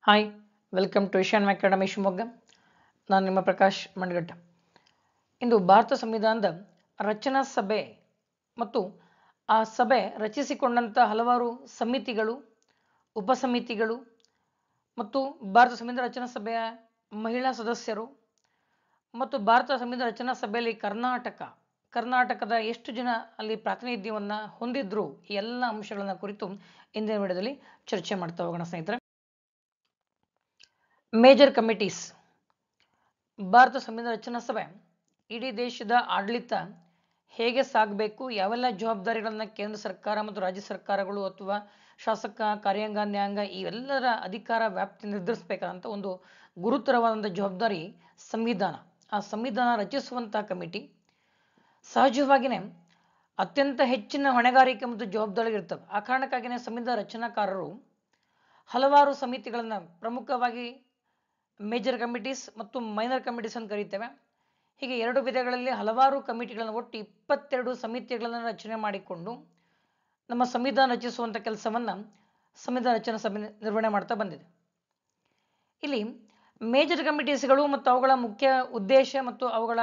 Hi, welcome to Asian academy Shivamogga. ನಾನು ನಿಮ್ಮ ಪ್ರಕಾಶ್ ಮಂಡಗಟ್ಟ. ಇಂದು ಭಾರತ ಸಂವಿಧಾನದ ರಚನಾ ಸಭೆ ಮತ್ತು ಆ ಸಭೆ ರಚಿಸಿಕೊಂಡಂಥ ಹಲವಾರು ಸಮಿತಿಗಳು, ಉಪಸಮಿತಿಗಳು ಮತ್ತು ಭಾರತ ಸಂವಿಧಾನ ರಚನಾ ಸಭೆಯ ಮಹಿಳಾ ಸದಸ್ಯರು ಮತ್ತು ಭಾರತ ಸಂವಿಧಾನ ರಚನಾ ಸಭೆಯಲ್ಲಿ ಕರ್ನಾಟಕದ ಎಷ್ಟು ಜನ ಅಲ್ಲಿ ಪ್ರಾತಿನಿಧ್ಯವನ್ನು ಹೊಂದಿದ್ರು, ಈ ಎಲ್ಲ ಅಂಶಗಳನ್ನು ಕುರಿತು ಇಂದಿನ ವಿಡಿಯೋದಲ್ಲಿ ಚರ್ಚೆ ಮಾಡ್ತಾ ಹೋಗೋಣ ಸ್ನೇಹಿತರೆ. Major committees. ಭಾರತ ಸಂವಿಧಾನ ರಚನಾ ಸಭೆ ಇಡೀ ದೇಶದ ಆಡಳಿತ ಹೇಗೆ ಸಾಗಬೇಕು, ಯಾವೆಲ್ಲ ಜವಾಬ್ದಾರಿಗಳನ್ನು ಕೇಂದ್ರ ಸರ್ಕಾರ ಮತ್ತು ರಾಜ್ಯ ಸರ್ಕಾರಗಳು ಅಥವಾ ಶಾಸಕ, ಕಾರ್ಯಾಂಗ, ನ್ಯಾಯಾಂಗ ಇವೆಲ್ಲರ ಅಧಿಕಾರ ವ್ಯಾಪ್ತಿ ನಿರ್ಧರಿಸಬೇಕಾದಂಥ ಒಂದು ಗುರುತರವಾದಂಥ ಜವಾಬ್ದಾರಿ ಸಂವಿಧಾನ. ಆ ಸಂವಿಧಾನ ರಚಿಸುವಂತಹ ಕಮಿಟಿ ಸಹಜವಾಗಿಯೇ ಅತ್ಯಂತ ಹೆಚ್ಚಿನ ಹೊಣೆಗಾರಿಕೆ ಮತ್ತು ಜವಾಬ್ದಾರಿ ಇರ್ತವೆ. ಆ ಕಾರಣಕ್ಕಾಗಿಯೇ ಸಂವಿಧಾನ ರಚನಾಕಾರರು ಹಲವಾರು ಸಮಿತಿಗಳನ್ನು, ಪ್ರಮುಖವಾಗಿ ಮೇಜರ್ ಕಮಿಟೀಸ್ ಮತ್ತು ಮೈನರ್ ಕಮಿಟೀಸ್ ಅಂತ ಕರೀತೇವೆ. ಹೀಗೆ ಎರಡು ವಿಧಗಳಲ್ಲಿ ಹಲವಾರು ಕಮಿಟಿಗಳನ್ನು, ಒಟ್ಟು 22 ಸಮಿತಿಗಳನ್ನು ರಚನೆ ಮಾಡಿಕೊಂಡು ನಮ್ಮ ಸಂವಿಧಾನ ರಚಿಸುವಂಥ ಕೆಲಸವನ್ನು ಸಂವಿಧಾನ ರಚನಾ ಸಭೆ ನಿರ್ವಹಣೆ ಮಾಡ್ತಾ ಬಂದಿದೆ. ಇಲ್ಲಿ ಮೇಜರ್ ಕಮಿಟೀಸ್ಗಳು ಮತ್ತು ಅವುಗಳ ಮುಖ್ಯ ಉದ್ದೇಶ ಮತ್ತು ಅವುಗಳ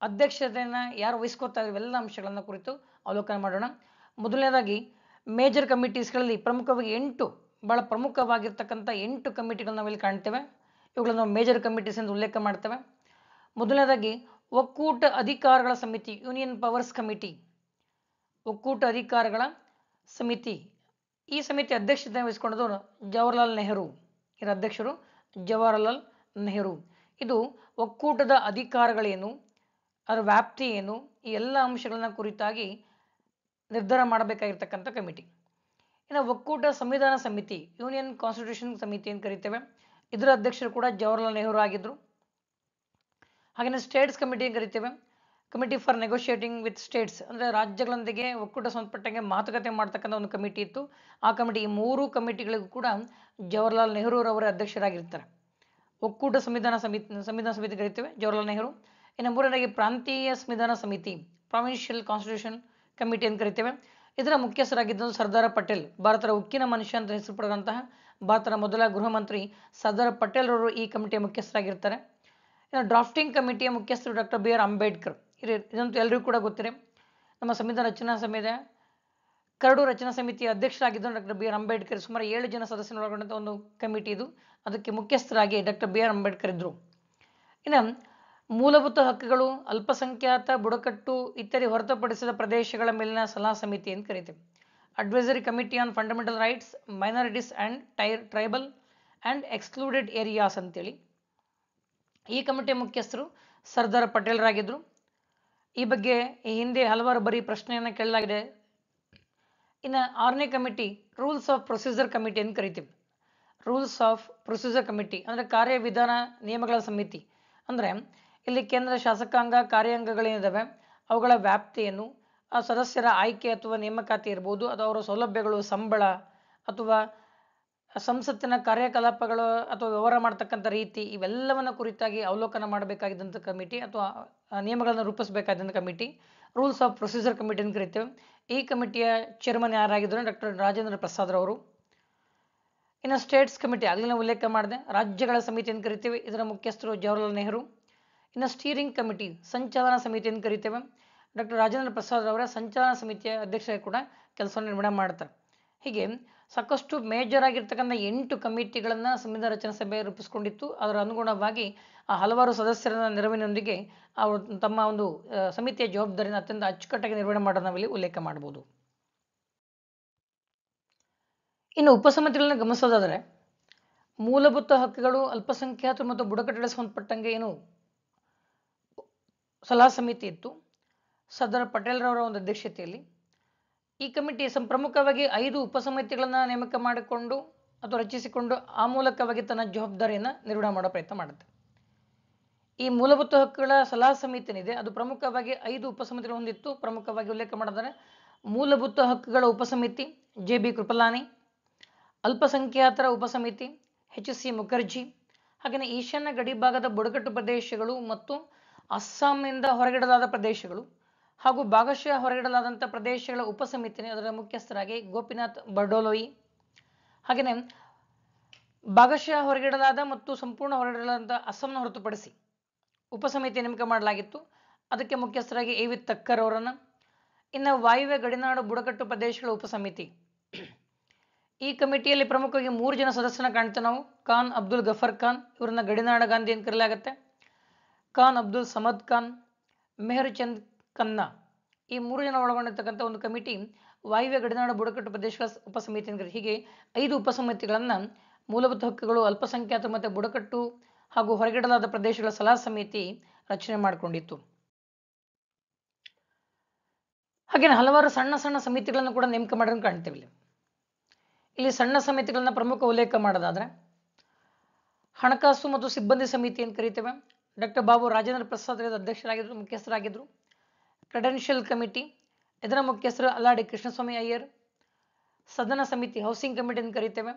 ಅಧ್ಯಕ್ಷತೆಯನ್ನು ಯಾರು ವಹಿಸ್ಕೋತಾರೆ ಇವೆಲ್ಲ ಅಂಶಗಳನ್ನು ಕುರಿತು ಅವಲೋಕನ ಮಾಡೋಣ. ಮೊದಲನೇದಾಗಿ ಮೇಜರ್ ಕಮಿಟೀಸ್ಗಳಲ್ಲಿ ಪ್ರಮುಖವಾಗಿ 8 ಬಹಳ ಪ್ರಮುಖವಾಗಿರ್ತಕ್ಕಂಥ 8 ಕಮಿಟಿಗಳನ್ನ ನಾವಿಲ್ಲಿ ಕಾಣ್ತೇವೆ. ಇವುಗಳನ್ನು ಮೇಜರ್ ಕಮಿಟೀಸ್ ಎಂದು ಉಲ್ಲೇಖ ಮಾಡ್ತೇವೆ. ಮೊದಲನೇದಾಗಿ ಒಕ್ಕೂಟ ಅಧಿಕಾರಗಳ ಸಮಿತಿ, ಯೂನಿಯನ್ ಪವರ್ಸ್ ಕಮಿಟಿ, ಒಕ್ಕೂಟ ಅಧಿಕಾರಗಳ ಸಮಿತಿ. ಈ ಸಮಿತಿ ಅಧ್ಯಕ್ಷತೆ ವಹಿಸಿಕೊಂಡವರು ಜವಾಹರ್ಲಾಲ್ ನೆಹರು. ಇದರ ಅಧ್ಯಕ್ಷರು ಜವಾಹರ್ಲಾಲ್ ನೆಹರು. ಇದು ಒಕ್ಕೂಟದ ಅಧಿಕಾರಗಳೇನು, ಅದರ ವ್ಯಾಪ್ತಿ ಏನು, ಈ ಎಲ್ಲ ಅಂಶಗಳನ್ನ ಕುರಿತಾಗಿ ನಿರ್ಧಾರ ಮಾಡಬೇಕಾಗಿರ್ತಕ್ಕಂಥ ಕಮಿಟಿ. ಇನ್ನು ಒಕ್ಕೂಟ ಸಂವಿಧಾನ ಸಮಿತಿ, ಯೂನಿಯನ್ ಕಾನ್ಸ್ಟಿಟ್ಯೂಷನ್ ಸಮಿತಿ ಅಂತ ಕರಿತೇವೆ. ಇದರ ಅಧ್ಯಕ್ಷರು ಕೂಡ ಜವಾಹರ್ಲಾಲ್ ನೆಹರು ಆಗಿದ್ರು. ಹಾಗೆಯೇ ಸ್ಟೇಟ್ಸ್ ಕಮಿಟಿ ಅಂತ ಕರಿತೇವೆ. ಕಮಿಟಿ ಫಾರ್ ನೆಗೋಷಿಯೇಟಿಂಗ್ ವಿತ್ ಸ್ಟೇಟ್ಸ್, ಅಂದರೆ ರಾಜ್ಯಗಳೊಂದಿಗೆ ಒಕ್ಕೂಟ ಸಂಬಂಧಪಟ್ಟಂಗೆ ಮಾತುಕತೆ ಮಾಡ್ತಕ್ಕಂಥ ಒಂದು ಕಮಿಟಿ ಇತ್ತು. ಆ ಕಮಿಟಿ, ಈ 3 ಕಮಿಟಿಗಳಿಗೂ ಕೂಡ ಜವಾಹರ್ಲಾಲ್ ನೆಹರೂರವರೇ ಅಧ್ಯಕ್ಷರಾಗಿರ್ತಾರೆ. ಒಕ್ಕೂಟ ಸಂವಿಧಾನ ಸಮಿತಿ ಕರಿತೇವೆ, ಜವಾಹರ್ಲಾಲ್ ನೆಹರು. ಇನ್ನು ಮೂರನೇದಾಗಿ ಪ್ರಾಂತೀಯ ಸಂವಿಧಾನ ಸಮಿತಿ, ಪ್ರಾವಿನ್ಷಿಯಲ್ ಕಾನ್ಸ್ಟಿಟ್ಯೂಷನ್ ಕಮಿಟಿ ಅಂತ ಕರಿತೇವೆ. ಇದರ ಮುಖ್ಯಸ್ಥರಾಗಿದ್ದರು ಸರ್ದಾರ್ ಪಟೇಲ್, ಭಾರತದ ಉಕ್ಕಿನ ಮನುಷ್ಯ ಅಂತ ಹೆಸರು ಪಡೆದಂತಹ ಭಾರತದ ಮೊದಲ ಗೃಹ ಮಂತ್ರಿ ಸರ್ದಾರ್ ಪಟೇಲ್ ಅವರು ಈ ಕಮಿಟಿಯ ಮುಖ್ಯಸ್ಥರಾಗಿರ್ತಾರೆ. ಇನ್ನು ಡ್ರಾಫ್ಟಿಂಗ್ ಕಮಿಟಿಯ ಮುಖ್ಯಸ್ಥರು ಡಾಕ್ಟರ್ ಬಿ ಆರ್ ಅಂಬೇಡ್ಕರ್. ಇದಂತೂ ಎಲ್ಲರಿಗೂ ಕೂಡ ಗೊತ್ತಿದೆ. ನಮ್ಮ ಸಂವಿಧಾನ ರಚನಾ ಸಮಿತಿಯ ಕರಡು ರಚನಾ ಸಮಿತಿಯ ಅಧ್ಯಕ್ಷರಾಗಿದ್ದರು ಡಾಕ್ಟರ್ ಬಿ ಆರ್ ಅಂಬೇಡ್ಕರ್. ಸುಮಾರು 7 ಜನ ಸದಸ್ಯರೊಳಗೊಂಡಂಥ ಒಂದು ಕಮಿಟಿ ಇದು. ಅದಕ್ಕೆ ಮುಖ್ಯಸ್ಥರಾಗಿ ಡಾಕ್ಟರ್ ಬಿ ಆರ್ ಅಂಬೇಡ್ಕರ್ ಇದ್ದರು. ಇನ್ನು ಮೂಲಭೂತ ಹಕ್ಕುಗಳು, ಅಲ್ಪಸಂಖ್ಯಾತ, ಬುಡಕಟ್ಟು ಇತ್ಯಾದಿ ಹೊರತುಪಡಿಸಿದ ಪ್ರದೇಶಗಳ ಮೇಲಿನ ಸಲಹಾ ಸಮಿತಿ ಅಂತ ಕರಿತೇವೆ. Advisory committee on fundamental rights, minorities and tribal and excluded areas ಅಂತೇಳಿ. ಈ ಕಮಿಟಿಯ ಮುಖ್ಯಸ್ಥರು ಸರ್ದಾರ್ ಪಟೇಲ್ರಾಗಿದ್ದರು. ಈ ಬಗ್ಗೆ ಈ ಹಿಂದೆ ಹಲವಾರು ಬರೀ ಪ್ರಶ್ನೆಯನ್ನು ಕೇಳಲಾಗಿದೆ. ಇನ್ನು 6ನೇ committee rules of procedure committee ಅಂತ ಕರಿತೀವಿ. ರೂಲ್ಸ್ ಆಫ್ ಪ್ರೊಸೀಜರ್ ಕಮಿಟಿ ಅಂದರೆ ಕಾರ್ಯವಿಧಾನ ನಿಯಮಗಳ ಸಮಿತಿ. ಅಂದರೆ ಇಲ್ಲಿ ಕೇಂದ್ರ ಶಾಸಕಾಂಗ, ಕಾರ್ಯಾಂಗಗಳೇನಿದ್ದಾವೆ ಅವುಗಳ ವ್ಯಾಪ್ತಿಯನ್ನು, ಆ ಸದಸ್ಯರ ಆಯ್ಕೆ ಅಥವಾ ನೇಮಕಾತಿ ಇರ್ಬೋದು, ಅಥವಾ ಅವರ ಸೌಲಭ್ಯಗಳು, ಸಂಬಳ ಅಥವಾ ಸಂಸತ್ತಿನ ಕಾರ್ಯಕಲಾಪಗಳು ಅಥವಾ ವ್ಯವಹಾರ ಮಾಡ್ತಕ್ಕಂಥ ರೀತಿ, ಇವೆಲ್ಲವನ್ನ ಕುರಿತಾಗಿ ಅವಲೋಕನ ಮಾಡಬೇಕಾಗಿದ್ದಂಥ ಕಮಿಟಿ ಅಥವಾ ನಿಯಮಗಳನ್ನು ರೂಪಿಸಬೇಕಾದಂಥ committee rules of procedure committee ಅಂತ ಕರಿತೇವೆ. ಈ ಕಮಿಟಿಯ ಚೇರ್ಮನ್ ಯಾರಾಗಿದ್ದರು ಡಾಕ್ಟರ್ ರಾಜೇಂದ್ರ ಪ್ರಸಾದ್ ಅವರು. ಇನ್ನು ಸ್ಟೇಟ್ಸ್ ಕಮಿಟಿ ಆಗಲೇ ಉಲ್ಲೇಖ ಮಾಡಿದೆ, ರಾಜ್ಯಗಳ ಸಮಿತಿ ಅಂತ ಕರಿತೇವೆ. ಇದರ ಮುಖ್ಯಸ್ಥರು ಜವಾಹರ್ಲಾಲ್ ನೆಹರು. ಇನ್ನು ಸ್ಟೀರಿಂಗ್ ಕಮಿಟಿ, ಸಂಚಾಲನಾ ಸಮಿತಿ ಅಂತ ಕರಿತೇವೆ. ಡಾಕ್ಟರ್ ರಾಜೇಂದ್ರ ಪ್ರಸಾದ್ ಅವರ ಸಂಚಾಲನಾ ಸಮಿತಿಯ ಅಧ್ಯಕ್ಷರಾಗಿ ಕೂಡ ಕೆಲಸವನ್ನು ನಿರ್ವಹಣೆ ಮಾಡ್ತಾರೆ. ಹೀಗೆ ಸಾಕಷ್ಟು ಮೇಜರ್ ಆಗಿರ್ತಕ್ಕಂಥ 8 ಕಮಿಟಿಗಳನ್ನು ಸಂವಿಧಾನ ರಚನಾ ಸಭೆ ರೂಪಿಸಿಕೊಂಡಿತ್ತು. ಅದರ ಅನುಗುಣವಾಗಿ ಆ ಹಲವಾರು ಸದಸ್ಯರ ನೆರವಿನೊಂದಿಗೆ ಅವರು ತಮ್ಮ ಒಂದು ಸಮಿತಿಯ ಜವಾಬ್ದಾರಿಯನ್ನು ಅತ್ಯಂತ ಅಚ್ಚುಕಟ್ಟಾಗಿ ನಿರ್ವಹಣೆ ಮಾಡೋದು ನಾವಿಲ್ಲಿ ಉಲ್ಲೇಖ ಮಾಡಬಹುದು. ಇನ್ನು ಉಪಸಮಿತಿಗಳನ್ನು ಗಮನಿಸೋದಾದರೆ, ಮೂಲಭೂತ ಹಕ್ಕುಗಳು, ಅಲ್ಪಸಂಖ್ಯಾತರು ಮತ್ತು ಬುಡಕಟ್ಟುಗಳಿಗೆ ಸಂಬಂಧಪಟ್ಟಂಗೆ ಏನು ಸಲಹಾ ಸಮಿತಿ ಇತ್ತು ಸರ್ದಾರ್ ಪಟೇಲ್ರವರ ಒಂದು ಅಧ್ಯಕ್ಷತೆಯಲ್ಲಿ. ಈ ಕಮಿಟಿ ಪ್ರಮುಖವಾಗಿ 5 ಉಪಸಮಿತಿಗಳನ್ನು ನೇಮಕ ಮಾಡಿಕೊಂಡು ಅಥವಾ ರಚಿಸಿಕೊಂಡು ಆ ಮೂಲಕವಾಗಿ ತನ್ನ ಜವಾಬ್ದಾರಿಯನ್ನು ನಿರ್ವಹಣೆ ಮಾಡೋ ಪ್ರಯತ್ನ ಮಾಡುತ್ತೆ. ಈ ಮೂಲಭೂತ ಹಕ್ಕುಗಳ ಸಲಹಾ ಸಮಿತಿ ಏನಿದೆ ಅದು ಪ್ರಮುಖವಾಗಿ 5 ಉಪಸಮಿತಿಗಳು ಹೊಂದಿತ್ತು. ಪ್ರಮುಖವಾಗಿ ಉಲ್ಲೇಖ ಮಾಡಿದರೆ ಮೂಲಭೂತ ಹಕ್ಕುಗಳ ಉಪಸಮಿತಿ ಜೆ ಬಿ ಕೃಪಲಾನಿ, ಅಲ್ಪಸಂಖ್ಯಾತರ ಉಪಸಮಿತಿ ಎಚ್ ಸಿ ಮುಖರ್ಜಿ, ಹಾಗೆಯೇ ಈಶಾನ್ಯ ಗಡಿಭಾಗದ ಬುಡಕಟ್ಟು ಪ್ರದೇಶಗಳು ಮತ್ತು ಅಸ್ಸಾಂನಿಂದ ಹೊರಗಿಡಲಾದ ಪ್ರದೇಶಗಳು ಹಾಗೂ ಭಾಗಶಃ ಹೊರಗಿಡಲಾದಂಥ ಪ್ರದೇಶಗಳ ಉಪಸಮಿತಿ, ಅದರ ಮುಖ್ಯಸ್ಥರಾಗಿ ಗೋಪಿನಾಥ್ ಬರ್ಡೋಲೋಯಿ. ಹಾಗೆಯೇ ಭಾಗಶಃ ಹೊರಗಿಡಲಾದ ಮತ್ತು ಸಂಪೂರ್ಣ ಹೊರಗಿಡಲಾದ ಅಸ್ಸಾಂನ ಹೊರತುಪಡಿಸಿ ಉಪಸಮಿತಿ ನೇಮಕ ಮಾಡಲಾಗಿತ್ತು. ಅದಕ್ಕೆ ಮುಖ್ಯಸ್ಥರಾಗಿ ಎ ವಿ ತಕ್ಕರ್ ಅವರನ್ನು. ಇನ್ನು ವಾಯುವ್ಯ ಗಡಿನಾಡು ಬುಡಕಟ್ಟು ಪ್ರದೇಶಗಳ ಉಪಸಮಿತಿ, ಈ ಕಮಿಟಿಯಲ್ಲಿ ಪ್ರಮುಖವಾಗಿ 3 ಜನ ಸದಸ್ಯರನ್ನ ಕಾಣ್ತೇವೆ ನಾವು. ಖಾನ್ ಅಬ್ದುಲ್ ಗಫರ್ ಖಾನ್, ಇವರನ್ನ ಗಡಿನಾಡ ಗಾಂಧಿ ಅಂತ ಕರೆಯಲಾಗುತ್ತೆ. ಖಾನ್ ಅಬ್ದುಲ್ ಸಮದ್ ಖಾನ್, ಮೆಹರ್ ಚಂದ್ ಖನ್ನಾ, ಈ 3 ಜನ ಒಳಗೊಂಡಿರ್ತಕ್ಕಂಥ ಒಂದು ಕಮಿಟಿ ವಾಯುವ್ಯ ಗಡಿನಾಡು ಬುಡಕಟ್ಟು ಪ್ರದೇಶಗಳ ಉಪಸಮಿತಿ ಅಂತ. ಹೀಗೆ 5 ಉಪಸಮಿತಿಗಳನ್ನು ಮೂಲಭೂತ ಹಕ್ಕುಗಳು, ಅಲ್ಪಸಂಖ್ಯಾತರು ಮತ್ತು ಬುಡಕಟ್ಟು ಹಾಗೂ ಹೊರಗಿಡಲಾದ ಪ್ರದೇಶಗಳ ಸಲಹಾ ಸಮಿತಿ ರಚನೆ ಮಾಡಿಕೊಂಡಿತ್ತು. ಹಾಗೇನೆ ಹಲವಾರು ಸಣ್ಣ ಸಣ್ಣ ಸಮಿತಿಗಳನ್ನು ಕೂಡ ನೇಮಕ ಮಾಡೋದನ್ನು ಕಾಣ್ತೇವೆ. ಇಲ್ಲಿ ಸಣ್ಣ ಸಮಿತಿಗಳನ್ನ ಪ್ರಮುಖ ಉಲ್ಲೇಖ ಮಾಡೋದಾದ್ರೆ ಹಣಕಾಸು ಮತ್ತು ಸಿಬ್ಬಂದಿ ಸಮಿತಿ ಅಂತ ಕರಿತೇವೆ. ಡಾಕ್ಟರ್ ಬಾಬು ರಾಜೇಂದ್ರ ಪ್ರಸಾದ್ ಅಧ್ಯಕ್ಷರಾಗಿದ್ದರು, ಮುಖ್ಯಸ್ಥರಾಗಿದ್ದರು. ಕ್ರೆಡೆನ್ಷಿಯಲ್ ಕಮಿಟಿ, ಇದರ ಮುಖ್ಯಸ್ಥರು ಅಲ್ಲಾಡಿ ಕೃಷ್ಣಸ್ವಾಮಿ ಅಯ್ಯರ್. ಸದನ ಸಮಿತಿ, ಹೌಸಿಂಗ್ ಕಮಿಟಿ ಅಂತ ಕರಿತೇವೆ,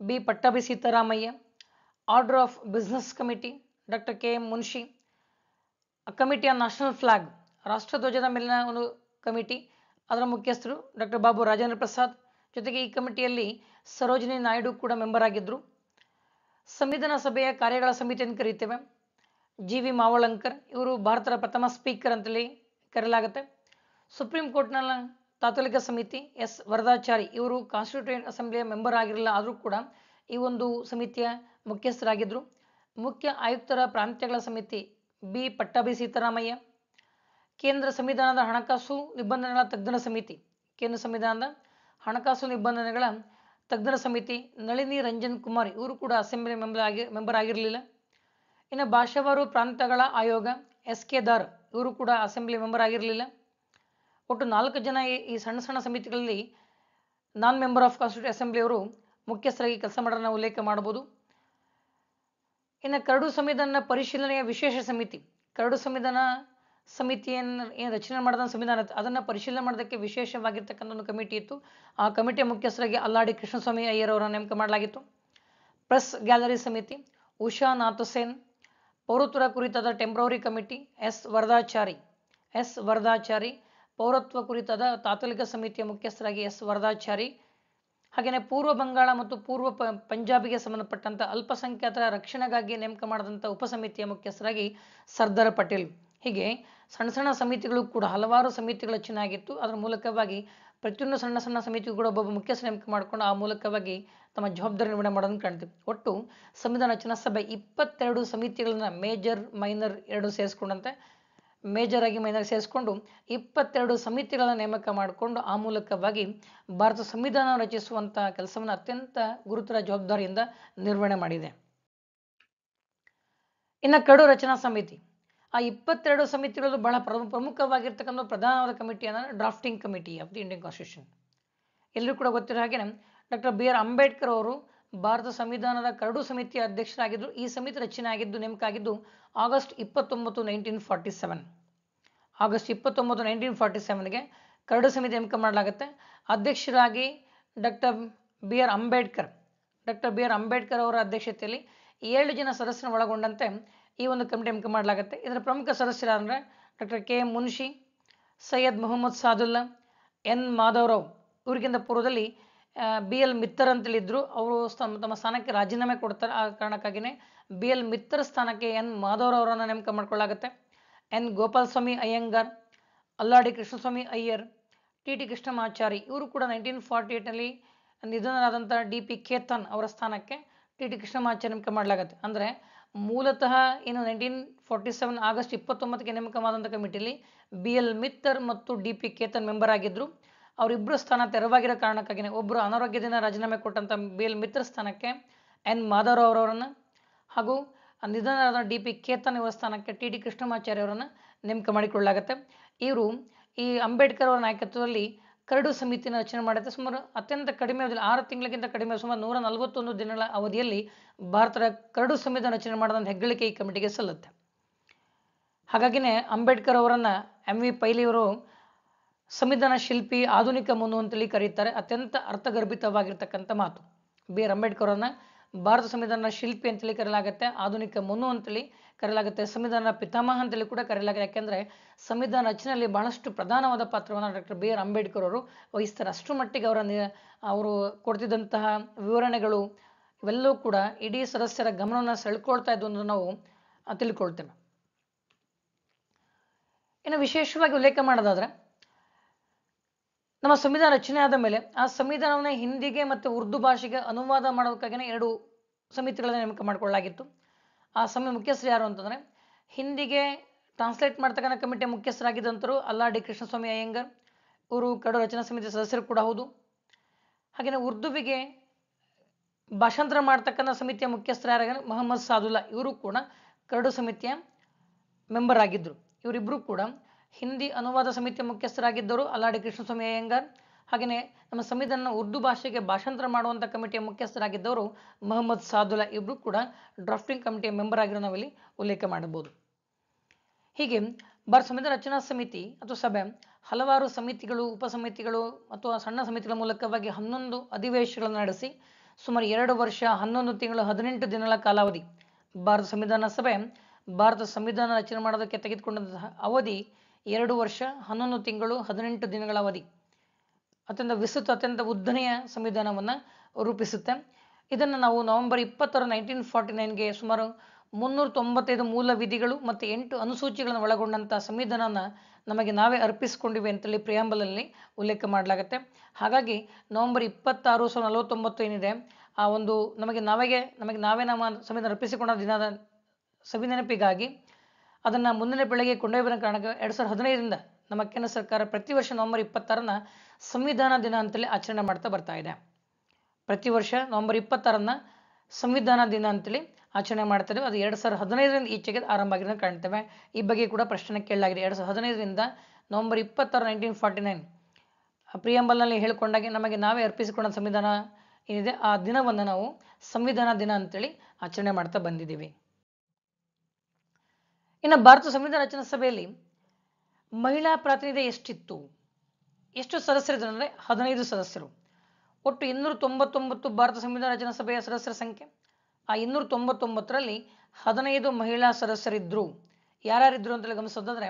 B Pattabhi Sitaramayya. Order of business committee, doctor K M Munshi. Committee on national flag, ರಾಷ್ಟ್ರಧ್ವಜದ ಮೇಲಿನ ಒಂದು ಕಮಿಟಿ, ಅದರ ಮುಖ್ಯಸ್ಥರು ಡಾಕ್ಟರ್ ಬಾಬು ರಾಜೇಂದ್ರ ಪ್ರಸಾದ್. ಜೊತೆಗೆ ಈ ಕಮಿಟಿಯಲ್ಲಿ ಸರೋಜಿನಿ ನಾಯ್ಡು ಕೂಡ ಮೆಂಬರ್ ಆಗಿದ್ದರು. ಸಂವಿಧಾನ ಸಭೆಯ ಕಾರ್ಯಗಳ ಸಮಿತಿ ಅಂತ ಕರೀತೇವೆ, ಜಿ ವಿ ಮಾವಳಂಕರ್, ಇವರು ಭಾರತದ ಪ್ರಥಮ ಸ್ಪೀಕರ್ ಅಂತೇಳಿ ಕರೆಯಲಾಗುತ್ತೆ. ಸುಪ್ರೀಂ ಕೋರ್ಟ್ನ ತಾತ್ಕಾಲಿಕ ಸಮಿತಿ, ಎಸ್ ವರದಾಚಾರಿ, ಇವರು ಕಾನ್ಸ್ಟಿಟ್ಯೂಯೆಂಟ್ ಅಸೆಂಬ್ಲಿಯ ಮೆಂಬರ್ ಆಗಿರಲಿಲ್ಲ, ಆದರೂ ಕೂಡ ಈ ಒಂದು ಸಮಿತಿಯ ಮುಖ್ಯಸ್ಥರಾಗಿದ್ದರು. ಮುಖ್ಯ ಆಯುಕ್ತರ ಪ್ರಾಂತ್ಯಗಳ ಸಮಿತಿ, ಬಿ ಪಟ್ಟಾಭಿ ಸೀತಾರಾಮಯ್ಯ. ಕೇಂದ್ರ ಸಂವಿಧಾನದ ಹಣಕಾಸು ನಿಬಂಧನೆಗಳ ತಜ್ಞರ ಸಮಿತಿ, ಕೇಂದ್ರ ಸಂವಿಧಾನದ ಹಣಕಾಸು ನಿಬಂಧನೆಗಳ ತಜ್ಞರ ಸಮಿತಿ, ನಳಿನಿ ರಂಜನ್ ಕುಮಾರ್, ಇವರು ಕೂಡ ಅಸೆಂಬ್ಲಿ ಮೆಂಬರ್ ಆಗಿರಲಿಲ್ಲ. ಇನ್ನು ಭಾಷಾವಾರು ಪ್ರಾಂತ್ಯಗಳ ಆಯೋಗ, ಎಸ್ ಕೆ ದಾರ್, ಇವರು ಕೂಡ ಅಸೆಂಬ್ಲಿ ಮೆಂಬರ್ ಆಗಿರಲಿಲ್ಲ. ಒಟ್ಟು 4 ಜನ ಈ ಸಣ್ಣ ಸಣ್ಣ ಸಮಿತಿಗಳಲ್ಲಿ ನಾನ್ ಮೆಂಬರ್ ಆಫ್ ಕಾನ್ಸ್ಟಿಟ್ಯೂಂಟ್ ಅಸೆಂಬ್ಲಿಯವರು ಮುಖ್ಯಸ್ಥರಾಗಿ ಕೆಲಸ ಮಾಡೋದನ್ನ ಉಲ್ಲೇಖ ಮಾಡಬಹುದು. ಇನ್ನು ಕರಡು ಸಂವಿಧಾನ ಪರಿಶೀಲನೆಯ ವಿಶೇಷ ಸಮಿತಿ, ಕರಡು ಸಂವಿಧಾನ ಸಮಿತಿಯನ್ನು ಏನು ರಚನೆ ಮಾಡಿದ ಸಂವಿಧಾನ ಅದನ್ನು ಪರಿಶೀಲನೆ ಮಾಡೋದಕ್ಕೆ ವಿಶೇಷವಾಗಿರ್ತಕ್ಕಂಥ ಒಂದು ಕಮಿಟಿ ಇತ್ತು. ಆ ಕಮಿಟಿಯ ಮುಖ್ಯಸ್ಥರಾಗಿ ಅಲ್ಲಾಡಿ ಕೃಷ್ಣಸ್ವಾಮಿ ಅಯ್ಯರ್ ಅವರನ್ನು ನೇಮಕ ಮಾಡಲಾಗಿತ್ತು. ಪ್ರೆಸ್ ಗ್ಯಾಲರಿ ಸಮಿತಿ, ಉಷಾ ನಾಥಸೇನ್. ಪೌರತ್ವ ಕುರಿತಾದ ಟೆಂಪ್ರವರಿ ಕಮಿಟಿ, ಎಸ್ ವರದಾಚಾರಿ. ಪೌರತ್ವ ಕುರಿತಾದ ತಾತ್ಕಾಲಿಕ ಸಮಿತಿಯ ಮುಖ್ಯಸ್ಥರಾಗಿ ಎಸ್ ವರದಾಚಾರಿ. ಹಾಗೆಯೇ ಪೂರ್ವ ಬಂಗಾಳ ಮತ್ತು ಪೂರ್ವ ಪಂಜಾಬಿಗೆ ಸಂಬಂಧಪಟ್ಟಂಥ ಅಲ್ಪಸಂಖ್ಯಾತರ ರಕ್ಷಣೆಗಾಗಿ ನೇಮಕ ಮಾಡಿದಂಥ ಉಪಸಮಿತಿಯ ಮುಖ್ಯಸ್ಥರಾಗಿ ಸರ್ದಾರ್ ಪಟೇಲ್. ಹೀಗೆ ಸಣ್ಣ ಸಣ್ಣ ಸಮಿತಿಗಳು ಕೂಡ ಹಲವಾರು ಸಮಿತಿಗಳು ಚೆನ್ನಾಗಿತ್ತು. ಅದರ ಮೂಲಕವಾಗಿ ಪ್ರತಿಯೊಂದು ಸಣ್ಣ ಸಣ್ಣ ಸಮಿತಿಗೂ ಕೂಡ ಒಬ್ಬೊಬ್ಬ ಮುಖ್ಯಸ್ಥ ನೇಮಕ ಮಾಡಿಕೊಂಡು ಆ ಮೂಲಕವಾಗಿ ತಮ್ಮ ಜವಾಬ್ದಾರಿ ನಿರ್ವಹಣೆ ಮಾಡೋದನ್ನು ಕಾಣ್ತೀವಿ. ಒಟ್ಟು ಸಂವಿಧಾನ ರಚನಾ ಸಭೆ 22 ಸಮಿತಿಗಳನ್ನ ಮೇಜರ್ ಮೈನರ್ ಎರಡು ಸೇರಿಸ್ಕೊಂಡಂತೆ ಮೇಜರ್ ಆಗಿ ಮೈನರ್ ಸೇರಿಸ್ಕೊಂಡು 22 ಸಮಿತಿಗಳನ್ನ ನೇಮಕ ಮಾಡಿಕೊಂಡು ಆ ಮೂಲಕವಾಗಿ ಭಾರತ ಸಂವಿಧಾನ ರಚಿಸುವಂಥ ಕೆಲಸವನ್ನು ಅತ್ಯಂತ ಗುರುತರ ಜವಾಬ್ದಾರಿಯಿಂದ ನಿರ್ವಹಣೆ ಮಾಡಿದೆ. ಇನ್ನು ಕರಡು ರಚನಾ ಸಮಿತಿ, ಆ 22 ಸಮಿತಿಗಳು ಬಹಳ ಪ್ರಮುಖವಾಗಿರ್ತಕ್ಕಂಥ ಪ್ರಧಾನವಾದ ಕಮಿಟಿ ಅಂದರೆ drafting committee of the Indian constitution. ಎಲ್ಲರೂ ಕೂಡ ಗೊತ್ತಿರೋ ಹಾಗೆ ಡಾಕ್ಟರ್ ಬಿ ಆರ್ ಅಂಬೇಡ್ಕರ್ ಅವರು ಭಾರತ ಸಂವಿಧಾನದ ಕರಡು ಸಮಿತಿಯ ಅಧ್ಯಕ್ಷರಾಗಿದ್ದರು. ಈ ಸಮಿತಿ ರಚನೆ ಆಗಿದ್ದು ನೇಮಕ ಆಗಿದ್ದು ಆಗಸ್ಟ್ 29, 1947. ಆಗಸ್ಟ್ 29, 1947ಗೆ ಕರಡು ಸಮಿತಿ ನೇಮಕ ಮಾಡಲಾಗುತ್ತೆ. ಅಧ್ಯಕ್ಷರಾಗಿ ಡಾಕ್ಟರ್ ಬಿ ಆರ್ ಅಂಬೇಡ್ಕರ್ ಅವರ ಅಧ್ಯಕ್ಷತೆಯಲ್ಲಿ 7 ಜನ ಸದಸ್ಯರನ್ನು ಒಳಗೊಂಡಂತೆ ಈ ಒಂದು ಕಮಿಟಿ ನೇಮಕ ಮಾಡಲಾಗುತ್ತೆ. ಇದರ ಪ್ರಮುಖ ಸದಸ್ಯರಾದರೆ doctor K M Munshi, Syed Mohammed Saadulla, N Madhavrao. ಇವರಿಗಿಂತ ಪೂರ್ವದಲ್ಲಿ ಬಿ ಎಲ್ ಮಿತ್ತರ್ ಅಂತೇಳಿದ್ರು. ಅವರು ತಮ್ಮ ಸ್ಥಾನಕ್ಕೆ ರಾಜೀನಾಮೆ ಕೊಡ್ತಾರೆ. ಆ ಕಾರಣಕ್ಕಾಗಿಯೇ ಬಿ ಎಲ್ ಮಿತ್ತರ್ ಸ್ಥಾನಕ್ಕೆ ಎನ್ ಮಾಧವರಾವ್ ಅವರನ್ನು ನೇಮಕ ಮಾಡಿಕೊಳ್ಳಲಾಗುತ್ತೆ. ಎನ್ ಗೋಪಾಲಸ್ವಾಮಿ ಅಯ್ಯಂಗಾರ್, ಅಲ್ಲಾಡಿ ಕೃಷ್ಣಸ್ವಾಮಿ ಅಯ್ಯರ್, ಟಿ ಟಿ ಕೃಷ್ಣಮಾಚಾರಿ, ಇವರು ಕೂಡ 1948ನಲ್ಲಿ ನಿಧನರಾದಂಥ ಡಿ ಪಿ ಖೇತಾನ್ ಅವರ ಸ್ಥಾನಕ್ಕೆ ಟಿ ಟಿ ಕೃಷ್ಣಮಾಚಾರಿ ನೇಮಕ ಮಾಡಲಾಗುತ್ತೆ. ಅಂದರೆ ಮೂಲತಃ ಏನು 1947 ಆಗಸ್ಟ್ 29ಕ್ಕೆ ನೇಮಕವಾದಂಥ ಕಮಿಟಿಯಲ್ಲಿ ಬಿ ಎಲ್ ಮಿತ್ತರ್ ಮತ್ತು ಡಿ ಪಿ ಖೇತಾನ್ ಮೆಂಬರ್ ಆಗಿದ್ದರು. ಅವರಿಬ್ಬರು ಸ್ಥಾನ ತೆರವಾಗಿರೋ ಕಾರಣಕ್ಕಾಗಿಯೇ ಒಬ್ಬರು ಅನಾರೋಗ್ಯದಿಂದ ರಾಜೀನಾಮೆ ಕೊಟ್ಟಂಥ ಬಿ ಎಲ್ ಮಿತ್ತರ್ ಸ್ಥಾನಕ್ಕೆ ಎನ್ ಮಾಧವರಾವ್ ಅವರನ್ನು ಹಾಗೂ ನಿಧನರಾದ ಡಿ ಪಿ ಖೇತಾನ್ ಇವರ ಸ್ಥಾನಕ್ಕೆ ಟಿ ಟಿ ಕೃಷ್ಣಮಾಚಾರಿ ಅವರನ್ನು ನೇಮಕ ಮಾಡಿಕೊಳ್ಳಲಾಗುತ್ತೆ. ಇವರು ಈ ಅಂಬೇಡ್ಕರ್ ಅವರ ನಾಯಕತ್ವದಲ್ಲಿ ಕರಡು ಸಮಿತಿಯನ್ನು ರಚನೆ ಮಾಡುತ್ತೆ. ಸುಮಾರು ಅತ್ಯಂತ ಕಡಿಮೆ ಅವಧಿಯಲ್ಲಿ 6 ತಿಂಗಳಿಗಿಂತ ಕಡಿಮೆ ಸುಮಾರು 141 ದಿನಗಳ ಅವಧಿಯಲ್ಲಿ ಭಾರತದ ಕರಡು ಸಂವಿಧಾನ ರಚನೆ ಮಾಡಿದಂಥ ಹೆಗ್ಗಳಿಕೆ ಈ ಕಮಿಟಿಗೆ ಸಲ್ಲುತ್ತೆ. ಹಾಗಾಗಿನೇ ಅಂಬೇಡ್ಕರ್ ಅವರನ್ನು ಎಂ ವಿ ಪೈಲಿಯವರು ಸಂವಿಧಾನ ಶಿಲ್ಪಿ, ಆಧುನಿಕ ಮನು ಅಂತೇಳಿ ಕರೀತಾರೆ. ಅತ್ಯಂತ ಅರ್ಥಗರ್ಭಿತವಾಗಿರ್ತಕ್ಕಂಥ ಮಾತು. ಬಿ ಆರ್ ಅಂಬೇಡ್ಕರ್ ಅವರನ್ನು ಭಾರತ ಸಂವಿಧಾನ ಶಿಲ್ಪಿ ಅಂತೇಳಿ ಕರೆಯಲಾಗುತ್ತೆ, ಆಧುನಿಕ ಮನು ಅಂತೇಳಿ ಕರೆಯಲಾಗುತ್ತೆ, ಸಂವಿಧಾನ ಪಿತಾಮಹ ಅಂತೇಳಿ ಕೂಡ ಕರೆಯಲಾಗುತ್ತೆ. ಯಾಕೆಂದರೆ ಸಂವಿಧಾನ ರಚನೆಯಲ್ಲಿ ಬಹಳಷ್ಟು ಪ್ರಧಾನವಾದ ಪಾತ್ರವನ್ನು ಡಾಕ್ಟರ್ ಬಿ ಆರ್ ಅಂಬೇಡ್ಕರ್ ಅವರು ವಹಿಸ್ತಾರೆ. ಅಷ್ಟರ ಮಟ್ಟಿಗೆ ಅವರು ಕೊಡ್ತಿದ್ದಂತಹ ವಿವರಣೆಗಳು ಇವೆಲ್ಲವೂ ಕೂಡ ಇಡೀ ಸದಸ್ಯರ ಗಮನವನ್ನು ಸೆಳ್ಕೊಳ್ತಾ ಇದ್ದು ಅಂತ ನಾವು ತಿಳ್ಕೊಳ್ತೇವೆ. ಇನ್ನು ವಿಶೇಷವಾಗಿ ಉಲ್ಲೇಖ ಮಾಡೋದಾದ್ರೆ, ನಮ್ಮ ಸಂವಿಧಾನ ರಚನೆ ಆದ ಮೇಲೆ ಆ ಸಂವಿಧಾನವನ್ನು ಹಿಂದಿಗೆ ಮತ್ತು ಉರ್ದು ಭಾಷೆಗೆ ಅನುವಾದ ಮಾಡೋದಕ್ಕಾಗಿಯೇ 2 ಸಮಿತಿಗಳನ್ನು ನೇಮಕ ಮಾಡಿಕೊಳ್ಳಲಾಗಿತ್ತು. ಆ ಮುಖ್ಯಸ್ಥರು ಯಾರು ಅಂತಂದ್ರೆ, ಹಿಂದಿಗೆ ಟ್ರಾನ್ಸ್ಲೇಟ್ ಮಾಡ್ತಕ್ಕಂಥ ಕಮಿಟಿಯ ಮುಖ್ಯಸ್ಥರಾಗಿದ್ದಂಥರು ಅಲ್ಲಾಡಿ ಕೃಷ್ಣಸ್ವಾಮಿ ಅಯ್ಯಂಗರ್, ಇವರು ಕರಡು ರಚನಾ ಸಮಿತಿ ಸದಸ್ಯರು ಕೂಡ ಹೌದು. ಹಾಗೆಯೇ ಉರ್ದುವಿಗೆ ಭಾಷಾಂತರ ಮಾಡ್ತಕ್ಕಂಥ ಸಮಿತಿಯ ಮುಖ್ಯಸ್ಥರಾಗ ಮೊಹಮ್ಮದ್ ಸಾದುಲ್ಲಾ, ಇವರು ಕೂಡ ಕರಡು ಸಮಿತಿಯ ಮೆಂಬರ್ ಆಗಿದ್ದರು. ಇವರಿಬ್ಬರು ಕೂಡ ಹಿಂದಿ ಅನುವಾದ ಸಮಿತಿಯ ಮುಖ್ಯಸ್ಥರಾಗಿದ್ದರು ಅಲ್ಲಾಡಿ ಕೃಷ್ಣಸ್ವಾಮಿ ಅಯ್ಯಂಗಾರ್. ಹಾಗೆಯೇ ನಮ್ಮ ಸಂವಿಧಾನ ಉರ್ದು ಭಾಷೆಗೆ ಭಾಷಾಂತರ ಮಾಡುವಂಥ ಕಮಿಟಿಯ ಮುಖ್ಯಸ್ಥರಾಗಿದ್ದವರು ಮೊಹಮ್ಮದ್ ಸಾದುಲ್ಲಾ. ಇಬ್ಬರು ಕೂಡ ಡ್ರಾಫ್ಟಿಂಗ್ ಕಮಿಟಿಯ ಮೆಂಬರ್ ಆಗಿರೋ ನಾವಿಲ್ಲಿ ಉಲ್ಲೇಖ ಮಾಡಬಹುದು. ಹೀಗೆ ಭಾರತ ಸಂವಿಧಾನ ರಚನಾ ಸಮಿತಿ ಅಥವಾ ಸಭೆ ಹಲವಾರು ಸಮಿತಿಗಳು, ಉಪಸಮಿತಿಗಳು ಅಥವಾ ಸಣ್ಣ ಸಮಿತಿಗಳ ಮೂಲಕವಾಗಿ 11 ಅಧಿವೇಶನಗಳನ್ನು ನಡೆಸಿ ಸುಮಾರು 2 ವರ್ಷ 11 ತಿಂಗಳು 18 ದಿನಗಳ ಕಾಲಾವಧಿ ಭಾರತ ಸಂವಿಧಾನ ಸಭೆ ಭಾರತ ಸಂವಿಧಾನ ರಚನೆ ಮಾಡೋದಕ್ಕೆ ತೆಗೆದುಕೊಂಡಂತಹ ಅವಧಿ 2 ವರ್ಷ 11 ತಿಂಗಳು 18 ದಿನಗಳ ಅವಧಿ. ಅತ್ಯಂತ ವಿಸ್ತೃತ, ಅತ್ಯಂತ ಉದ್ದನೆಯ ಸಂವಿಧಾನವನ್ನು ರೂಪಿಸುತ್ತೆ. ಇದನ್ನು ನಾವು ನವೆಂಬರ್ 20 1949ಗೆ ಸುಮಾರು 395 ಮೂಲ ವಿಧಿಗಳು ಮತ್ತು 8 ಅನುಸೂಚಿಗಳನ್ನು ಒಳಗೊಂಡಂಥ ಸಂವಿಧಾನನ ನಮಗೆ ನಾವೇ ಅರ್ಪಿಸಿಕೊಂಡಿವೆ ಅಂತೇಳಿ ಪ್ರಿಯಾಂಬಲಲ್ಲಿ ಉಲ್ಲೇಖ ಮಾಡಲಾಗುತ್ತೆ. ಹಾಗಾಗಿ ನವೆಂಬರ್ 26 1949 ಏನಿದೆ, ಆ ಒಂದು ನಮಗೆ ನಾವೇ ನಮ್ಮ ಸಂವಿಧಾನ ಅರ್ಪಿಸಿಕೊಂಡ ದಿನದ ಸವಿನೆನಪಿಗಾಗಿ ಅದನ್ನು ಮುಂದಿನ ಪೀಳಿಗೆಗೆ ಕೊಂಡೊಯ್ಯುವ ಕಾರಣಕ್ಕೆ 2015ರಿಂದ ನಮ್ಮ ಕೇಂದ್ರ ಸರ್ಕಾರ ಪ್ರತಿ ವರ್ಷ ನವೆಂಬರ್ 26ನ ಸಂವಿಧಾನ ದಿನ ಅಂತೇಳಿ ಆಚರಣೆ ಮಾಡ್ತಾ ಬರ್ತಾ ಇದೆ. ಪ್ರತಿ ವರ್ಷ ನವೆಂಬರ್ 26ನ ಸಂವಿಧಾನ ದಿನ ಅಂತೇಳಿ ಆಚರಣೆ ಮಾಡ್ತಾರೆ. ಅದು 2015ರಿಂದ ಈಚೆಗೆ ಆರಂಭ ಆಗಿರೋದನ್ನು ಕಾಣ್ತೇವೆ. ಈ ಬಗ್ಗೆ ಕೂಡ ಪ್ರಶ್ನೆ ಕೇಳಲಾಗಿದೆ. 2015ರಿಂದ ನವೆಂಬರ್ 26 1949 ಪ್ರಿಯಾಂಬಲ್ನಲ್ಲಿ ಹೇಳಿಕೊಂಡಾಗೆ ನಮಗೆ ನಾವೇ ಅರ್ಪಿಸಿಕೊಂಡ ಸಂವಿಧಾನ ಏನಿದೆ ಆ ದಿನವನ್ನು ನಾವು ಸಂವಿಧಾನ ದಿನ ಅಂತೇಳಿ ಆಚರಣೆ ಮಾಡ್ತಾ ಬಂದಿದ್ದೀವಿ. ಇನ್ನು ಭಾರತ ಸಂವಿಧಾನ ರಚನಾ ಸಭೆಯಲ್ಲಿ ಮಹಿಳಾ ಪ್ರಾತಿನಿಧ್ಯ ಎಷ್ಟಿತ್ತು, ಎಷ್ಟು ಸದಸ್ಯರಿದ್ರು ಅಂದರೆ 15 ಸದಸ್ಯರು. ಒಟ್ಟು 299 ಭಾರತ ಸಂವಿಧಾನ ರಚನಾ ಸಭೆಯ ಸದಸ್ಯರ ಸಂಖ್ಯೆ. ಆ 299ರಲ್ಲಿ 15 ಮಹಿಳಾ ಸದಸ್ಯರಿದ್ರು. ಯಾರ್ಯಾರಿದ್ರು ಅಂತೇಳಿ ಗಮನಿಸೋದಾದ್ರೆ,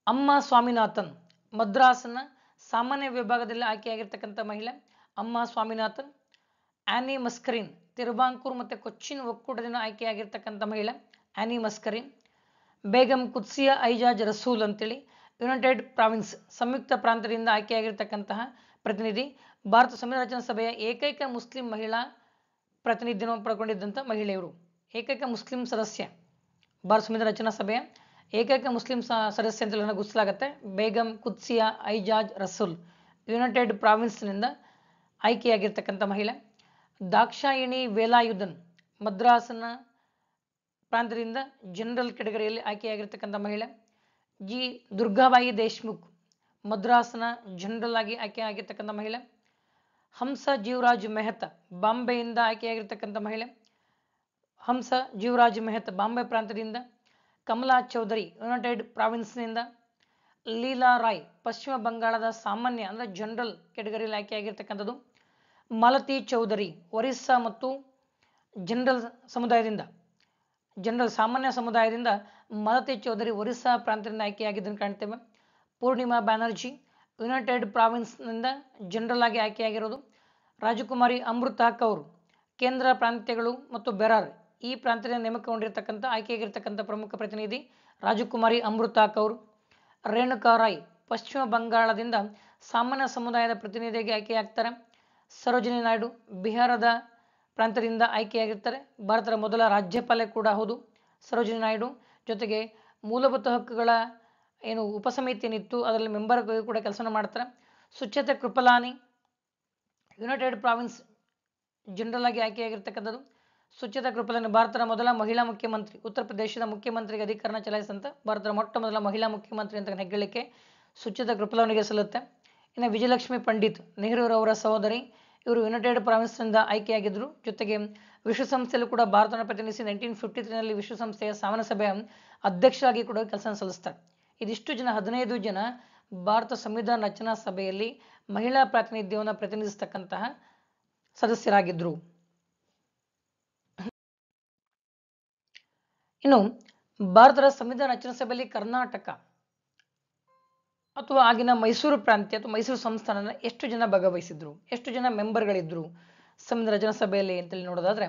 ಅಮ್ಮ ಸ್ವಾಮಿನಾಥನ್, ಮದ್ರಾಸ್ನ ಸಾಮಾನ್ಯ ವಿಭಾಗದಲ್ಲಿ ಆಯ್ಕೆಯಾಗಿರ್ತಕ್ಕಂಥ ಮಹಿಳೆ ಅಮ್ಮ ಸ್ವಾಮಿನಾಥನ್. ಆನಿ ಮಸ್ಕರಿನ್, ತಿರುಬಾಂಕೂರ್ ಮತ್ತು ಕೊಚ್ಚಿನ್ ಒಕ್ಕೂಟದಿಂದ ಆಯ್ಕೆಯಾಗಿರ್ತಕ್ಕಂಥ ಮಹಿಳೆ ಆನಿ ಮಸ್ಕರಿನ್. ಬೇಗಂ ಕುತ್ಸಿಯಾ ಐಜಾಜ್ ರಸೂಲ್ ಅಂತೇಳಿ ಯುನೈಟೆಡ್ ಪ್ರಾವಿನ್ಸ್, ಸಂಯುಕ್ತ ಪ್ರಾಂತ್ಯದಿಂದ ಆಯ್ಕೆಯಾಗಿರ್ತಕ್ಕಂತಹ ಪ್ರತಿನಿಧಿ. ಭಾರತ ಸಂವಿಧಾನ ರಚನಾ ಸಭೆಯ ಏಕೈಕ ಮುಸ್ಲಿಂ ಮಹಿಳಾ ಪ್ರತಿನಿಧಿಯನ್ನು ಪಡ್ಕೊಂಡಿದ್ದಂಥ ಮಹಿಳೆಯರು, ಏಕೈಕ ಮುಸ್ಲಿಂ ಸದಸ್ಯ. ಭಾರತ ಸಂವಿಧಾನ ರಚನಾ ಸಭೆಯ ಏಕೈಕ ಮುಸ್ಲಿಂ ಸದಸ್ಯ ಅಂತ ಗುರುತಿಸಲಾಗುತ್ತೆ. ಬೇಗಂ ಕುತ್ಸಿಯಾ ಐಜಾಜ್ ರಸೂಲ್, ಯುನೈಟೆಡ್ ಪ್ರಾವಿನ್ಸ್ನಿಂದ ಆಯ್ಕೆಯಾಗಿರ್ತಕ್ಕಂಥ ಮಹಿಳೆ. ದಾಕ್ಷಾಯಿಣಿ ವೇಲಾಯುಧನ್, ಮದ್ರಾಸ್ನ ಪ್ರಾಂತ್ಯದಿಂದ ಜನರಲ್ ಕೆಟಗರಿಯಲ್ಲಿ ಆಯ್ಕೆಯಾಗಿರ್ತಕ್ಕಂಥ ಮಹಿಳೆ. ಜಿ ದುರ್ಗಾಬಾಯಿ ದೇಶ್ಮುಖ್, ಮದ್ರಾಸ್ನ ಜನರಲ್ ಆಗಿ ಆಯ್ಕೆಯಾಗಿರ್ತಕ್ಕಂಥ ಮಹಿಳೆ. ಹಂಸ ಜೀವರಾಜ್ ಮೆಹ್ತಾ, ಬಾಂಬೆಯಿಂದ ಆಯ್ಕೆಯಾಗಿರ್ತಕ್ಕಂಥ ಮಹಿಳೆ. ಹಂಸ ಜೀವರಾಜ್ ಮೆಹ್ತಾ ಬಾಂಬೆ ಪ್ರಾಂತ್ಯದಿಂದ. ಕಮಲಾ ಚೌಧರಿ, ಯುನೈಟೆಡ್ ಪ್ರಾವಿನ್ಸ್ನಿಂದ. ಲೀಲಾ ರಾಯ್, ಪಶ್ಚಿಮ ಬಂಗಾಳದ ಸಾಮಾನ್ಯ ಅಂದರೆ ಜನರಲ್ ಕೆಟಗರಿಯಲ್ಲಿ ಆಯ್ಕೆಯಾಗಿರ್ತಕ್ಕಂಥದ್ದು. ಮಾಲತಿ ಚೌಧರಿ, ಒರಿಸ್ಸಾ ಮತ್ತು ಜನರಲ್ ಸಮುದಾಯದಿಂದ, ಜನರಲ್ ಸಾಮಾನ್ಯ ಸಮುದಾಯದಿಂದ ಮಾಲತಿ ಚೌಧರಿ ಒರಿಸ್ಸಾ ಪ್ರಾಂತ್ಯದಿಂದ ಆಯ್ಕೆಯಾಗಿದ್ದನ್ನು ಕಾಣ್ತೇವೆ. ಪೂರ್ಣಿಮಾ ಬ್ಯಾನರ್ಜಿ, ಯುನೈಟೆಡ್ ಪ್ರಾವಿನ್ಸ್ನಿಂದ ಜನರಲ್ ಆಗಿ ಆಯ್ಕೆಯಾಗಿರೋದು. ರಾಜಕುಮಾರಿ ಅಮೃತಾ ಕೌರ್, ಕೇಂದ್ರ ಪ್ರಾಂತ್ಯಗಳು ಮತ್ತು ಬೆರಾರ್ ಈ ಪ್ರಾಂತ್ಯದಿಂದ ನೇಮಕಗೊಂಡಿರ್ತಕ್ಕಂಥ ಆಯ್ಕೆಯಾಗಿರ್ತಕ್ಕಂಥ ಪ್ರಮುಖ ಪ್ರತಿನಿಧಿ ರಾಜಕುಮಾರಿ ಅಮೃತಾ ಕೌರ್. ರೇಣುಕಾ ರಾಯ್, ಪಶ್ಚಿಮ ಬಂಗಾಳದಿಂದ ಸಾಮಾನ್ಯ ಸಮುದಾಯದ ಪ್ರತಿನಿಧಿಯಾಗಿ ಆಯ್ಕೆಯಾಗ್ತಾರೆ. ಸರೋಜಿನಿ ನಾಯ್ಡು, ಬಿಹಾರದ ಪ್ರಾಂತ್ಯದಿಂದ ಆಯ್ಕೆಯಾಗಿರ್ತಾರೆ. ಭಾರತದ ಮೊದಲ ರಾಜ್ಯಪಾಲೆ ಕೂಡ ಹೌದು ಸರೋಜಿನಿ ನಾಯ್ಡು. ಜೊತೆಗೆ ಮೂಲಭೂತ ಹಕ್ಕುಗಳ ಏನು ಉಪಸಮಿತಿ ಏನಿತ್ತು ಅದರಲ್ಲಿ ಮೆಂಬರ್ ಕೂಡ ಕೆಲಸ ಮಾಡ್ತಾರೆ. Sucheta Kripalani, United province general ಆಗಿ ಆಯ್ಕೆಯಾಗಿರ್ತಕ್ಕಂಥದ್ದು. ಸುಚೇತಾ ಕೃಪಲಾನಿ ಭಾರತದ ಮೊದಲ ಮಹಿಳಾ ಮುಖ್ಯಮಂತ್ರಿ, ಉತ್ತರ ಪ್ರದೇಶದ ಮುಖ್ಯಮಂತ್ರಿಗೆ ಅಧಿಕಾರನ ಚಲಾಯಿಸಿದಂಥ ಭಾರತದ ಮೊಟ್ಟ ಮೊದಲ ಮಹಿಳಾ ಮುಖ್ಯಮಂತ್ರಿ ಅಂತ ಹೆಗ್ಗಳಿಕೆ ಸುಚೇತಾ ಕೃಪಲಾನಿಗೆ ಸಲ್ಲುತ್ತೆ. ಇನ್ನು ವಿಜಯಲಕ್ಷ್ಮಿ ಪಂಡಿತ್, ನೆಹರೂರವರ ಸಹೋದರಿ, ಇವರು ಯುನೈಟೆಡ್ ಪ್ರಾವಿನ್ಸ್ನಿಂದ ಆಯ್ಕೆಯಾಗಿದ್ದರು. ಜೊತೆಗೆ ವಿಶ್ವಸಂಸ್ಥೆಯಲ್ಲೂ ಕೂಡ ಭಾರತವನ್ನು ಪ್ರತಿನಿಧಿಸಿ 1953ನಲ್ಲಿ ವಿಶ್ವಸಂಸ್ಥೆಯ ಸಾಮಾನ್ಯ ಸಭೆಯ ಅಧ್ಯಕ್ಷರಾಗಿ ಕೂಡ ಕೆಲಸ ಸಲ್ಲಿಸ್ತಾರೆ. ಇದಿಷ್ಟು ಜನ 15 ಜನ ಭಾರತ ಸಂವಿಧಾನ ರಚನಾ ಸಭೆಯಲ್ಲಿ ಮಹಿಳಾ ಪ್ರಾತಿನಿಧ್ಯವನ್ನು ಪ್ರತಿನಿಧಿಸತಕ್ಕಂತಹ ಸದಸ್ಯರಾಗಿದ್ದರು. ಇನ್ನು ಭಾರತದ ಸಂವಿಧಾನ ರಚನಾ ಸಭೆಯಲ್ಲಿ ಕರ್ನಾಟಕ ಅಥವಾ ಆಗಿನ ಮೈಸೂರು ಪ್ರಾಂತ್ಯ ಅಥವಾ ಮೈಸೂರು ಸಂಸ್ಥಾನದ ಎಷ್ಟು ಜನ ಭಾಗವಹಿಸಿದ್ರು, ಎಷ್ಟು ಜನ ಮೆಂಬರ್ಗಳಿದ್ರು ಸಂವಿಧಾನ ರಚನಾ ಸಭೆಯಲ್ಲಿ ಅಂತೇಳಿ ನೋಡೋದಾದ್ರೆ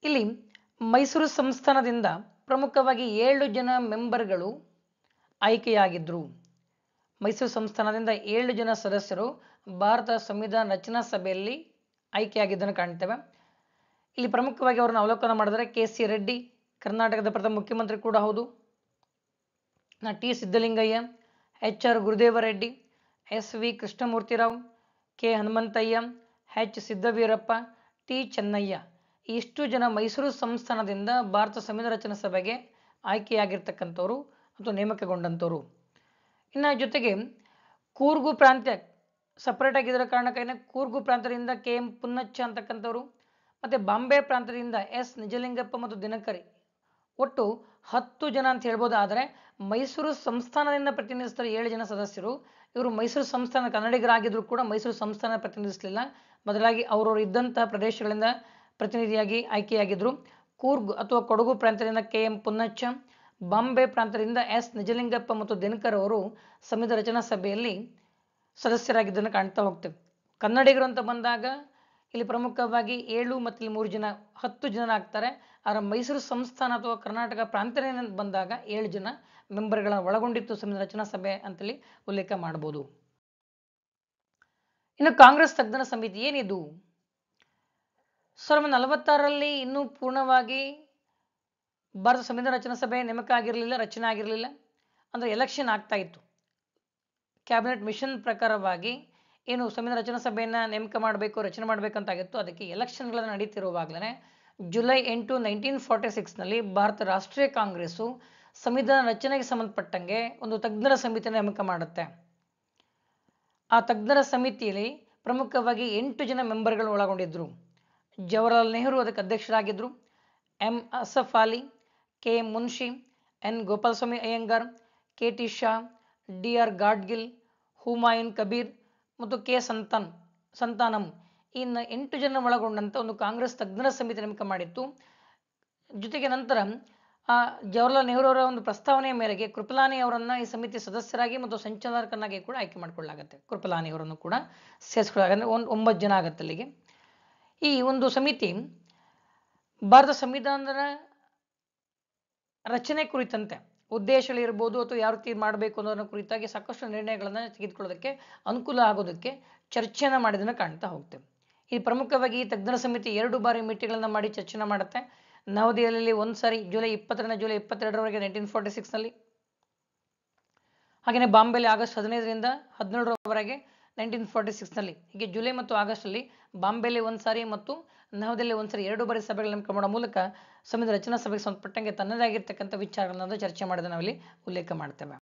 ಇಲ್ಲಿ ಮೈಸೂರು ಸಂಸ್ಥಾನದಿಂದ ಪ್ರಮುಖವಾಗಿ 7 ಜನ ಮೆಂಬರ್ಗಳು ಆಯ್ಕೆಯಾಗಿದ್ರು. ಮೈಸೂರು ಸಂಸ್ಥಾನದಿಂದ 7 ಜನ ಸದಸ್ಯರು ಭಾರತ ಸಂವಿಧಾನ ರಚನಾ ಸಭೆಯಲ್ಲಿ ಆಯ್ಕೆಯಾಗಿದ್ದನ್ನು ಕಾಣ್ತೇವೆ. ಇಲ್ಲಿ ಪ್ರಮುಖವಾಗಿ ಅವರನ್ನು ಅವಲೋಕನ ಮಾಡಿದರೆ ಕೆ.ಸಿ. ರೆಡ್ಡಿ ಕರ್ನಾಟಕದ ಪ್ರಥಮ ಮುಖ್ಯಮಂತ್ರಿ ಕೂಡ ಹೌದು, T. Siddalingaiah, H R. Gurudevareddy, S V. Krishnamurthirao, K. Hanumanthaiah, H. Siddaveerappa, T. Channaiah ಇಷ್ಟು ಜನ ಮೈಸೂರು ಸಂಸ್ಥಾನದಿಂದ ಭಾರತ ಸಂವಿಧಾನ ರಚನಾ ಸಭೆಗೆ ಆಯ್ಕೆಯಾಗಿರ್ತಕ್ಕಂಥವ್ರು ಮತ್ತು ನೇಮಕಗೊಂಡಂಥವ್ರು. ಇನ್ನು ಜೊತೆಗೆ ಕೂರ್ಗು ಪ್ರಾಂತ್ಯ ಸಪರೇಟ್ ಆಗಿದ್ದರ ಕಾರಣಕ್ಕಾಗಿ ಕೂರ್ಗು ಪ್ರಾಂತ್ಯದಿಂದ ಕೆ.ಎಂ. ಪುನ್ನಚ್ಚ ಅಂತಕ್ಕಂಥವ್ರು, ಮತ್ತು ಬಾಂಬೆ ಪ್ರಾಂತ್ಯದಿಂದ ಎಸ್. ನಿಜಲಿಂಗಪ್ಪ ಮತ್ತು ದಿನಕರಿ, ಒಟ್ಟು 10 ಜನ ಅಂತ ಹೇಳ್ಬೋದು. ಆದರೆ ಮೈಸೂರು ಸಂಸ್ಥಾನದಿಂದ ಪ್ರತಿನಿಧಿಸಿದ 7 ಜನ ಸದಸ್ಯರು ಇವರು ಮೈಸೂರು ಸಂಸ್ಥಾನ ಕನ್ನಡಿಗರಾಗಿದ್ದರೂ ಕೂಡ ಮೈಸೂರು ಸಂಸ್ಥಾನ ಪ್ರತಿನಿಧಿಸಲಿಲ್ಲ, ಬದಲಾಗಿ ಅವರವರು ಇದ್ದಂತಹ ಪ್ರದೇಶಗಳಿಂದ ಪ್ರತಿನಿಧಿಯಾಗಿ ಆಯ್ಕೆಯಾಗಿದ್ದರು. ಕೂರ್ಗ್ ಅಥವಾ ಕೊಡಗು ಪ್ರಾಂತ್ಯದಿಂದ ಕೆ.ಎಂ. ಪುನ್ನಚ್ಚ, ಬಾಂಬೆ ಪ್ರಾಂತ್ಯದಿಂದ ಎಸ್. ನಿಜಲಿಂಗಪ್ಪ ಮತ್ತು ದಿನಕರ್ ಅವರು ಸಂವಿಧಾನ ರಚನಾ ಸಭೆಯಲ್ಲಿ ಸದಸ್ಯರಾಗಿದ್ದನ್ನು ಕಾಣ್ತಾ ಹೋಗ್ತೇವೆ. ಕನ್ನಡಿಗರು ಅಂತ ಬಂದಾಗ ಇಲ್ಲಿ ಪ್ರಮುಖವಾಗಿ 7 ಮತ್ತು ಇಲ್ಲಿ 3 ಜನ 10 ಜನ ಆಗ್ತಾರೆ. ಆದರೆ ಮೈಸೂರು ಸಂಸ್ಥಾನ ಅಥವಾ ಕರ್ನಾಟಕ ಪ್ರಾಂತ್ಯ ಬಂದಾಗ 7 ಜನ ಮೆಂಬರ್ಗಳನ್ನು ಒಳಗೊಂಡಿತ್ತು ಸಂವಿಧಾನ ರಚನಾ ಸಭೆ ಅಂತೇಳಿ ಉಲ್ಲೇಖ ಮಾಡಬಹುದು. ಇನ್ನು ಕಾಂಗ್ರೆಸ್ ತಜ್ಞರ ಸಮಿತಿ ಏನಿದು? 1946ರಲ್ಲಿ ಇನ್ನೂ ಪೂರ್ಣವಾಗಿ ಭಾರತ ಸಂವಿಧಾನ ರಚನಾ ಸಭೆ ನೇಮಕ ಆಗಿರಲಿಲ್ಲ, ರಚನೆ ಆಗಿರಲಿಲ್ಲ. ಅಂದರೆ ಎಲೆಕ್ಷನ್ ಆಗ್ತಾ ಇತ್ತು. ಕ್ಯಾಬಿನೆಟ್ ಮಿಷನ್ ಪ್ರಕಾರವಾಗಿ ಏನು ಸಂವಿಧಾನ ರಚನಾ ಸಭೆಯನ್ನು ನೇಮಕ ಮಾಡಬೇಕು, ರಚನೆ ಮಾಡಬೇಕಂತಾಗಿತ್ತು. ಅದಕ್ಕೆ ಎಲೆಕ್ಷನ್ಗಳನ್ನು ನಡೀತಿರುವಾಗಲೇ ಜುಲೈ 8, 1946ನಲ್ಲಿ ಭಾರತ ರಾಷ್ಟ್ರೀಯ ಕಾಂಗ್ರೆಸ್ಸು ಸಂವಿಧಾನ ರಚನೆಗೆ ಸಂಬಂಧಪಟ್ಟಂಗೆ ಒಂದು ತಜ್ಞರ ಸಮಿತಿಯನ್ನು ನೇಮಕ ಮಾಡುತ್ತೆ. ಆ ತಜ್ಞರ ಸಮಿತಿಯಲ್ಲಿ ಪ್ರಮುಖವಾಗಿ 8 ಜನ ಮೆಂಬರ್ಗಳು ಒಳಗೊಂಡಿದ್ದರು. ಜವಾಹರಲಾಲ್ ನೆಹರು ಅದಕ್ಕೆ ಅಧ್ಯಕ್ಷರಾಗಿದ್ದರು. M. Asaf Ali, K. Munshi, N. Gopalaswami Ayyangar, K. T. Shah, D. R. Gadgil, Humayun Kabir ಮತ್ತು ಕೆ. ಸಂತಾನಂ ಇನ್ನು 8 ಜನ ಒಳಗೊಂಡಂಥ ಒಂದು ಕಾಂಗ್ರೆಸ್ ತಜ್ಞರ ಸಮಿತಿ ನೇಮಕ ಮಾಡಿತ್ತು. ಜೊತೆಗೆ ನಂತರ ಜವಾಹರಲಾಲ್ ನೆಹರು ಅವರ ಒಂದು ಪ್ರಸ್ತಾವನೆಯ ಮೇರೆಗೆ ಕೃಪಲಾನಿ ಅವರನ್ನು ಈ ಸಮಿತಿ ಸದಸ್ಯರಾಗಿ ಮತ್ತು ಸಂಚಾಲಕನಾಗಿ ಕೂಡ ಆಯ್ಕೆ ಮಾಡಿಕೊಳ್ಳಲಾಗುತ್ತೆ. ಕೃಪಲಾನಿ ಅವರನ್ನು ಕೂಡ ಸೇರಿಸ್ಕೊಳ್ಳಾಗುತ್ತೆ. 9 ಜನ ಆಗುತ್ತೆ ಅಲ್ಲಿಗೆ. ಈ ಒಂದು ಸಮಿತಿ ಭಾರತ ಸಂವಿಧಾನದ ರಚನೆ ಕುರಿತಂತೆ ಉದ್ದೇಶಗಳಿರ್ಬೋದು ಅಥವಾ ಯಾವ ರೀತಿ ಮಾಡಬೇಕು ಅನ್ನೋದನ್ನ ಕುರಿತಾಗಿ ಸಾಕಷ್ಟು ನಿರ್ಣಯಗಳನ್ನು ತೆಗೆದುಕೊಳ್ಳೋದಕ್ಕೆ ಅನುಕೂಲ ಆಗೋದಕ್ಕೆ ಚರ್ಚೆಯನ್ನು ಮಾಡಿದ್ದನ್ನು ಕಾಣ್ತಾ ಹೋಗ್ತೇವೆ. ಈ ಪ್ರಮುಖವಾಗಿ ಈ ತಜ್ಞರ ಸಮಿತಿ 2 ಬಾರಿ ಮೀಟಿಂಗ್ಗಳನ್ನು ಮಾಡಿ ಚರ್ಚೆನ ಮಾಡುತ್ತೆ. ನವದೆಹಲಿಯಲ್ಲಿ ಒಂದು ಸಾರಿ ಜುಲೈ 20ರಿಂದ ಜುಲೈ 22ರವರೆಗೆ 1946ನಲ್ಲಿ, ಹಾಗೆಯೇ ಬಾಂಬೆಲಿ ಆಗಸ್ಟ್ 15ರಿಂದ 17ರವರೆಗೆ 1946ನಲ್ಲಿ. ಹೀಗೆ ಜುಲೈ ಮತ್ತು ಆಗಸ್ಟಲ್ಲಿ ಬಾಂಬೆಲಿ ಒಂದು ಸಾರಿ ಮತ್ತು ನವದೆಹಲಿ ಒಂದು ಸಾರಿ 2 ಬಾರಿ ಸಭೆಗಳನ್ನು ನೇಮಕ ಮಾಡೋ ಮೂಲಕ ಸಂವಿಧಾನ ರಚನಾ ಸಭೆಗೆ ಸಂಬಂಧಪಟ್ಟಂಗೆ ತನ್ನದೇ ಆಗಿರ್ತಕ್ಕಂಥ ವಿಚಾರಗಳನ್ನು ಚರ್ಚೆ ಮಾಡೋದನ್ನು ನಾವಿಲ್ಲಿ ಉಲ್ಲೇಖ ಮಾಡ್ತೇವೆ.